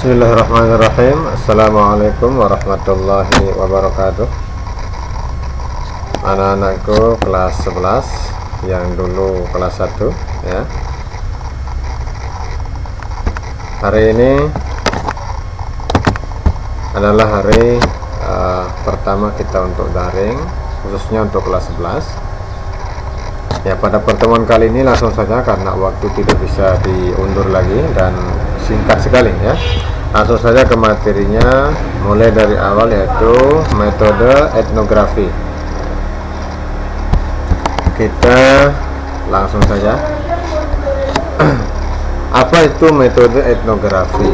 Bismillahirrahmanirrahim. Assalamualaikum warahmatullahi wabarakatuh. Anak-anakku kelas 11 yang dulu kelas 1 ya. Hari ini adalah hari pertama kita untuk daring, khususnya untuk kelas 11. Ya, pada pertemuan kali ini langsung saja karena waktu tidak bisa diundur lagi dan singkat sekali ya. Langsung saja ke materinya, mulai dari awal, yaitu metode etnografi. Kita langsung saja. Apa itu metode etnografi?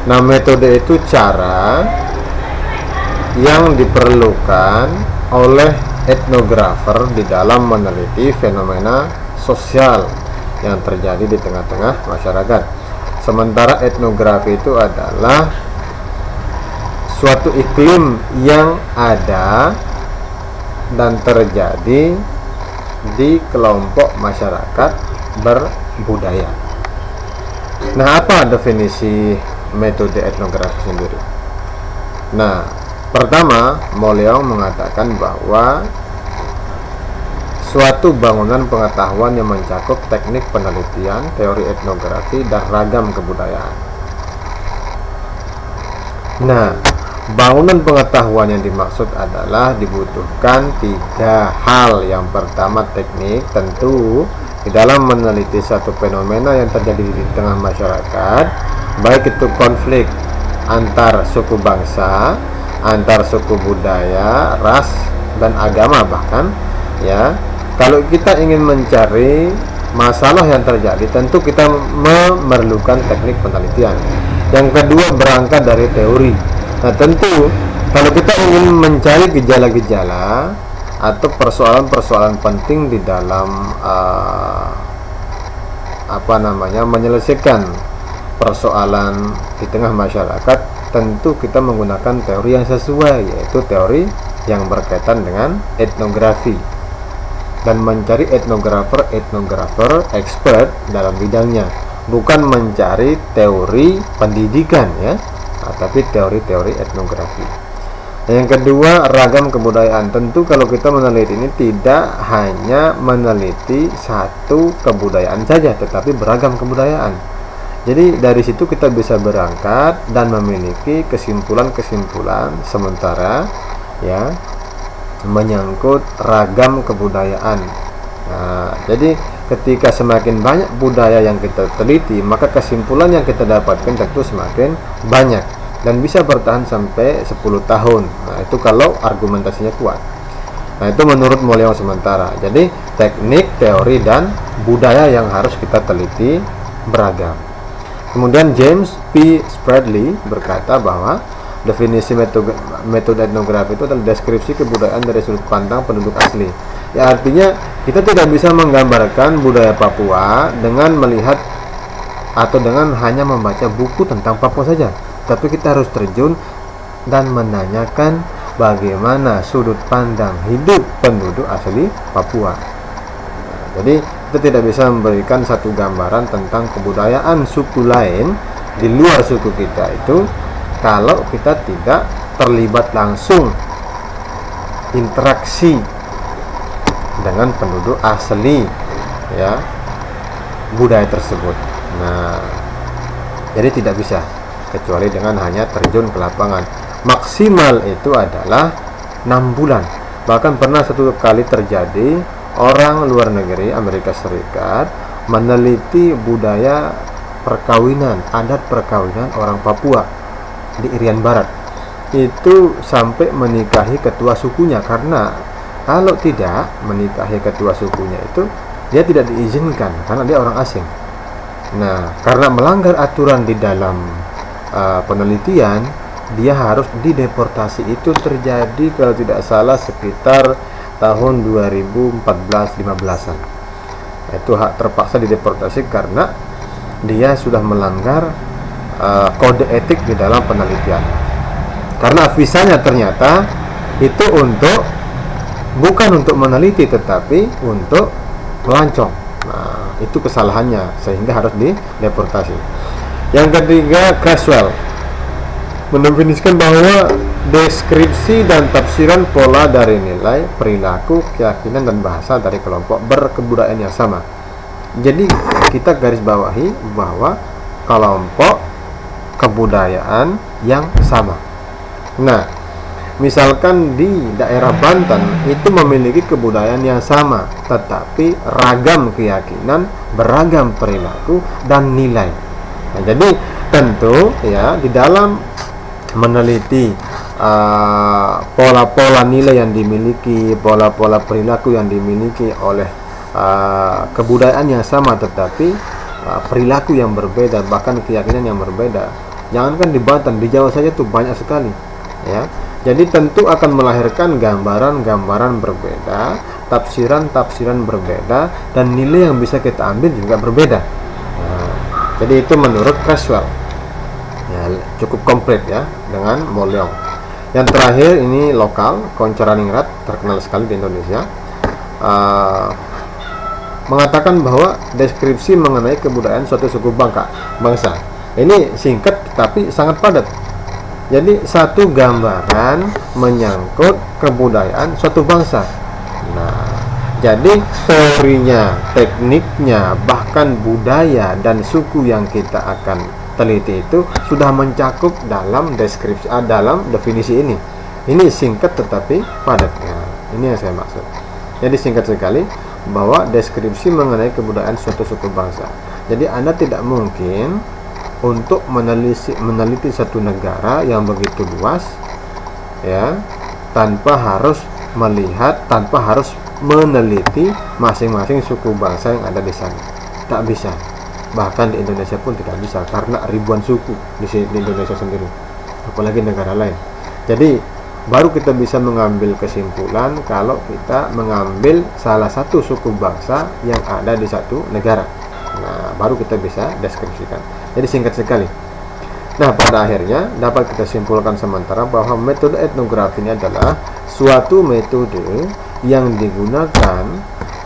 Nah, metode itu cara yang diperlukan oleh etnografer di dalam meneliti fenomena sosial yang terjadi di tengah-tengah masyarakat. Sementara etnografi itu adalah suatu iklim yang ada dan terjadi di kelompok masyarakat berbudaya. Nah, apa definisi metode etnografi sendiri? Nah, pertama, Moliong mengatakan bahwa suatu bangunan pengetahuan yang mencakup teknik penelitian, teori etnografi, dan ragam kebudayaan. Nah, bangunan pengetahuan yang dimaksud adalah dibutuhkan 3 hal. Yang pertama, teknik. Tentu di dalam meneliti satu fenomena yang terjadi di tengah masyarakat, baik itu konflik antar suku bangsa, antar suku budaya, ras, dan agama bahkan ya. Kalau kita ingin mencari masalah yang terjadi, tentu kita memerlukan teknik penelitian. Yang kedua, berangkat dari teori. Nah, tentu kalau kita ingin mencari gejala-gejala atau persoalan-persoalan penting di dalam menyelesaikan persoalan di tengah masyarakat, tentu kita menggunakan teori yang sesuai, yaitu teori yang berkaitan dengan etnografi, dan mencari etnografer expert dalam bidangnya, bukan mencari teori pendidikan ya, tapi teori-teori etnografi. Yang kedua, ragam kebudayaan. Tentu kalau kita meneliti ini tidak hanya meneliti satu kebudayaan saja, tetapi beragam kebudayaan. Jadi dari situ kita bisa berangkat dan memiliki kesimpulan-kesimpulan sementara ya, menyangkut ragam kebudayaan. Nah, jadi ketika semakin banyak budaya yang kita teliti, maka kesimpulan yang kita dapatkan tentu semakin banyak dan bisa bertahan sampai 10 tahun. Nah, itu kalau argumentasinya kuat. Nah, itu menurut Moliong sementara. Jadi teknik, teori, dan budaya yang harus kita teliti beragam. Kemudian James P. Spradley berkata bahwa definisi metode etnografi itu adalah deskripsi kebudayaan dari sudut pandang penduduk asli. Ya, artinya kita tidak bisa menggambarkan budaya Papua dengan melihat atau dengan hanya membaca buku tentang Papua saja, tapi kita harus terjun dan menanyakan bagaimana sudut pandang hidup penduduk asli Papua. Jadi kita tidak bisa memberikan satu gambaran tentang kebudayaan suku lain di luar suku kita itu kalau kita tidak terlibat langsung interaksi dengan penduduk asli ya budaya tersebut. Nah, jadi tidak bisa kecuali dengan hanya terjun ke lapangan. Maksimal itu adalah 6 bulan. Bahkan pernah satu kali terjadi orang luar negeri Amerika Serikat meneliti budaya perkawinan, adat perkawinan orang Papua di Irian Barat. Itu sampai menikahi ketua sukunya, karena kalau tidak menikahi ketua sukunya itu dia tidak diizinkan karena dia orang asing. Nah, karena melanggar aturan di dalam penelitian, dia harus dideportasi. Itu terjadi kalau tidak salah sekitar tahun 2014-15an. Itu hak terpaksa dideportasi karena dia sudah melanggar kode etik di dalam penelitian. Karena visanya ternyata itu bukan untuk meneliti, tetapi untuk melancong. Nah, itu kesalahannya sehingga harus dideportasi. Yang ketiga, Creswell. mendefinisikan bahwa deskripsi dan tafsiran pola dari nilai, perilaku, keyakinan, dan bahasa dari kelompok berkebudayaan yang sama. Jadi kita garis bawahi bahwa kelompok kebudayaan yang sama. Nah, misalkan di daerah Banten itu memiliki kebudayaan yang sama, tetapi ragam keyakinan, beragam perilaku dan nilai. Nah, jadi tentu ya di dalam meneliti pola-pola nilai yang dimiliki, pola-pola perilaku yang dimiliki oleh kebudayaan yang sama, tetapi perilaku yang berbeda, bahkan keyakinan yang berbeda. Jangankan di Banten, di Jawa saja tuh banyak sekali, ya. Jadi tentu akan melahirkan gambaran-gambaran berbeda, tafsiran-tafsiran berbeda, dan nilai yang bisa kita ambil juga berbeda. Nah, jadi itu menurut Creswell. Ya, cukup komplit ya dengan Moleong. Yang terakhir ini lokal, Koncaraningrat, terkenal sekali di Indonesia, mengatakan bahwa deskripsi mengenai kebudayaan suatu suku bangsa. Ini singkat tapi sangat padat. Jadi satu gambaran menyangkut kebudayaan suatu bangsa. Nah, jadi teorinya, tekniknya, bahkan budaya dan suku yang kita akan teliti itu sudah mencakup dalam deskripsi, dalam definisi ini. Ini singkat tetapi padat. Nah, ini yang saya maksud. Jadi singkat sekali bahwa deskripsi mengenai kebudayaan suatu suku bangsa. Jadi Anda tidak mungkin untuk meneliti satu negara yang begitu luas, ya, tanpa harus meneliti masing-masing suku bangsa yang ada di sana. Tak bisa. Bahkan di Indonesia pun tidak bisa karena ribuan suku di Indonesia sendiri, apalagi negara lain. Jadi baru kita bisa mengambil kesimpulan kalau kita mengambil salah satu suku bangsa yang ada di satu negara. Nah, baru kita bisa deskripsikan. Jadi singkat sekali. Nah, pada akhirnya dapat kita simpulkan sementara bahwa metode etnografi ini adalah suatu metode yang digunakan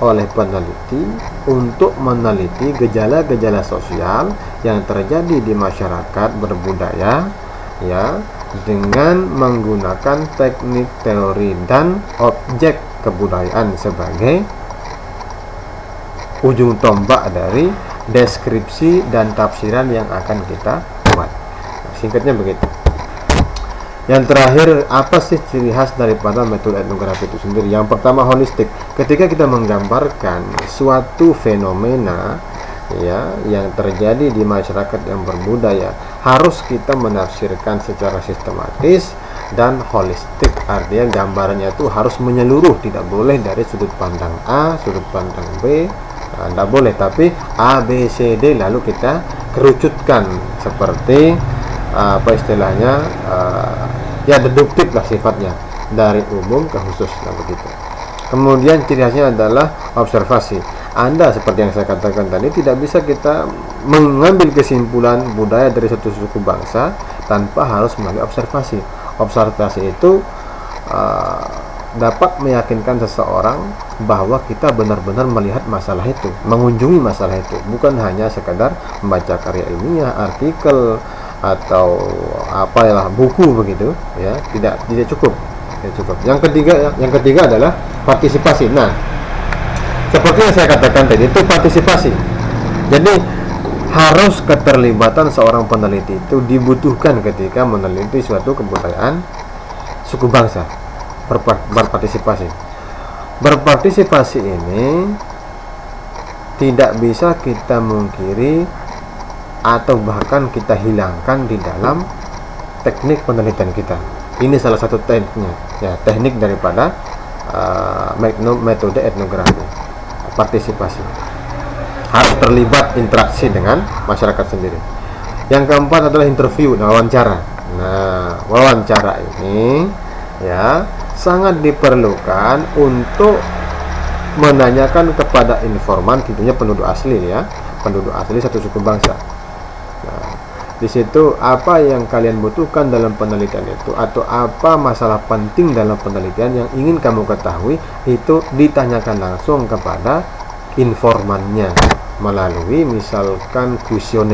oleh peneliti untuk meneliti gejala-gejala sosial yang terjadi di masyarakat berbudaya, ya, dengan menggunakan teknik, teori, dan objek kebudayaan sebagai ujung tombak dari deskripsi dan tafsiran yang akan kita buat. Nah, singkatnya begitu. Yang terakhir, apa sih ciri khas daripada metode etnografi itu sendiri? Yang pertama, holistik. Ketika kita menggambarkan suatu fenomena, ya, yang terjadi di masyarakat yang berbudaya, harus kita menafsirkan secara sistematis dan holistik. Artinya gambarannya itu harus menyeluruh, tidak boleh dari sudut pandang A, sudut pandang B, tidak boleh, tapi A, B, C, D lalu kita kerucutkan seperti apa istilahnya, ya deduktif lah sifatnya, dari umum ke khusus, nah begitu. Kemudian ciri khasnya adalah observasi. Anda seperti yang saya katakan tadi, tidak bisa kita mengambil kesimpulan budaya dari satu suku bangsa tanpa harus melalui observasi. Observasi itu dapat meyakinkan seseorang bahwa kita benar-benar melihat masalah itu, mengunjungi masalah itu, bukan hanya sekadar membaca karya ilmiah, artikel, atau apalah buku begitu, ya, tidak cukup. Yang ketiga adalah partisipasi. Nah, seperti yang saya katakan tadi, itu partisipasi. Jadi harus keterlibatan seorang peneliti itu dibutuhkan ketika meneliti suatu kebudayaan suku bangsa. Berpartisipasi ini tidak bisa kita mungkiri atau bahkan kita hilangkan di dalam teknik penelitian kita. Ini salah satu tekniknya, ya, teknik daripada metode etnografi. Partisipasi harus terlibat interaksi dengan masyarakat sendiri. Yang keempat adalah interview, wawancara. Nah, wawancara ini, ya, sangat diperlukan untuk menanyakan kepada informan, tentunya penduduk asli, ya, penduduk asli satu suku bangsa. Nah, di situ apa yang kalian butuhkan dalam penelitian itu, atau apa masalah penting dalam penelitian yang ingin kamu ketahui, itu ditanyakan langsung kepada informannya melalui misalkan kuesioner.